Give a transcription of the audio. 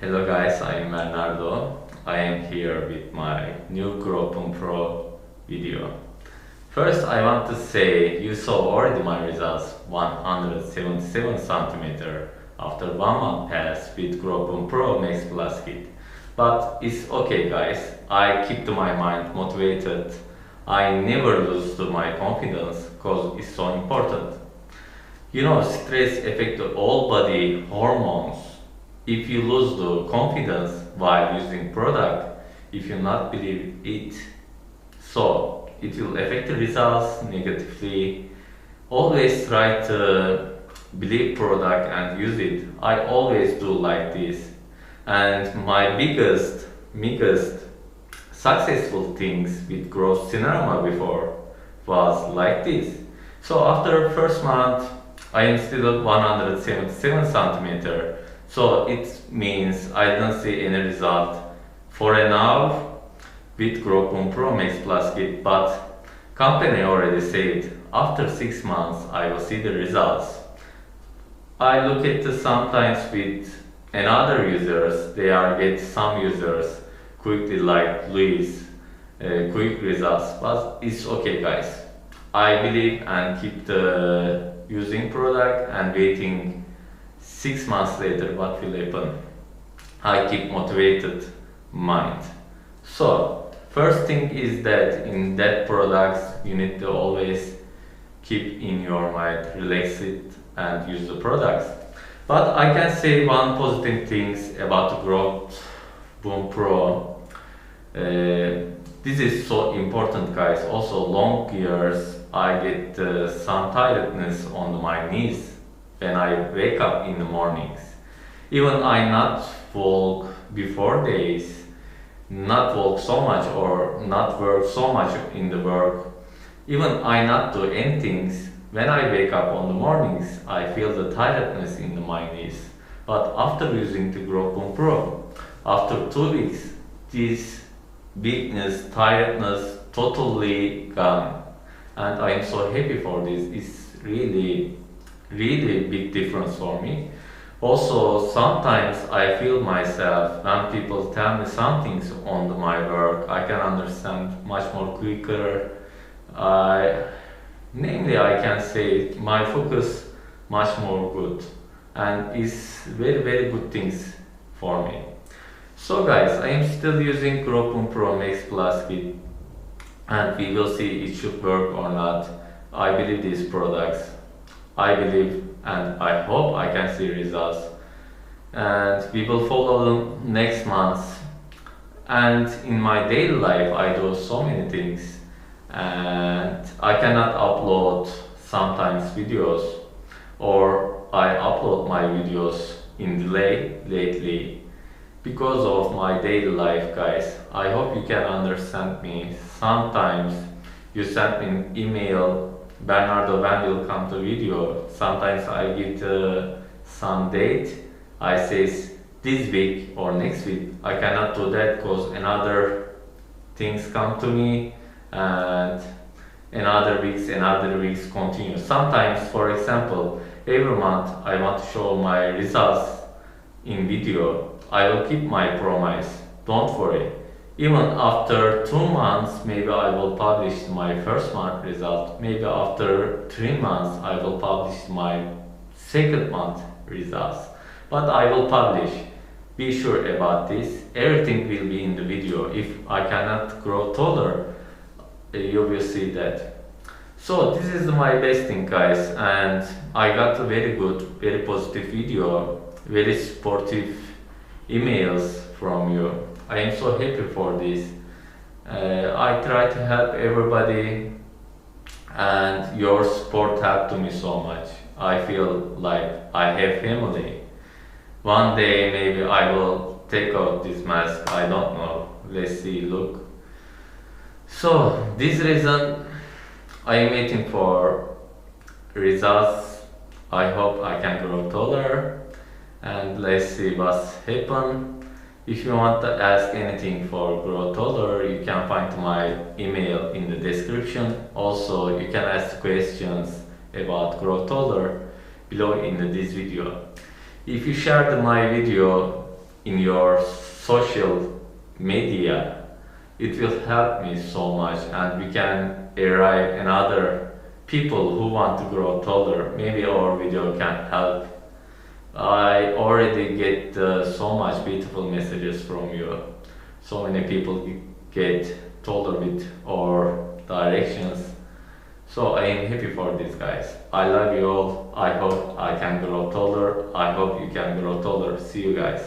Hello guys, I am Bernardo. I am here with my new Gropon Pro video. First I want to say you saw already my results 177 cm after 1 month pass with Gropon Pro Max Plus Kit. But it's okay guys, I keep to my mind motivated. I never lose to my confidence cause it's so important. You know, stress affects all body hormones. If you lose the confidence while using product, if you not believe it, so it will affect the results negatively. Always try to believe product and use it. I always do like this. And my biggest successful things with growth cinema before was like this. So after first month, I am still at 177 cm. So it means I don't see any result for now with Gropon Pro Max Plus Kit, but company already said after 6 months I will see the results. I look at sometimes with another users, they are get some users quickly like Luis, quick results, but it's okay guys. I believe and keep the using product and waiting 6 months later what will happen. I keep motivated mind. So first thing is that in that products you need to always keep in your mind, relax it and use the products. But I can say one positive things about the Growth Boom Pro. This is so important guys. Also long years I get some tiredness on my knees when I wake up in the mornings. Even I not walk before days, not walk so much or not work so much in the work. Even I not do anything. When I wake up on the mornings, I feel the tiredness in my knees. But after using the Gropon Pro, after 2 weeks, this weakness, tiredness totally gone. And I am so happy for this. It's really big difference for me. Also, sometimes I feel myself when people tell me some things on my work, I can understand much more quicker. Namely, I can say my focus much more good, and it's very good things for me. So guys, I am still using Gropon Pro Max Plus Kit, and we will see it should work or not. I believe these products. I believe and I hope I can see results, and we will follow them next month. And in my daily life I do so many things and I cannot upload sometimes videos, or I upload my videos in delay lately because of my daily life guys. I hope you can understand me. Sometimes you send me an email, Bernardo, when will come to video. Sometimes I give some date. I says this week or next week. I cannot do that because another things come to me and another weeks continue. Sometimes, for example, every month I want to show my results in video. I will keep my promise. Don't worry. Even after 2 months, maybe I will publish my first month result. Maybe after 3 months, I will publish my second month results. But I will publish. Be sure about this. Everything will be in the video. If I cannot grow taller, you will see that. So this is my best thing guys, and I got a very good, very positive video, very supportive emails from you. I am so happy for this. I try to help everybody and your support helped me so much. I feel like I have family. One day maybe I will take out this mask, I don't know. Let's see, look. So this reason I am waiting for results. I hope I can grow taller and let's see what's happen. If you want to ask anything for grow taller, you can find my email in the description. Also, you can ask questions about grow taller below in this video. If you shared my video in your social media, it will help me so much, and we can arrive another people who want to grow taller. Maybe our video can help. I already get so much beautiful messages from you. So many people get taller with our directions. So I am happy for this, guys. I love you all. I hope I can grow taller. I hope you can grow taller. See you guys.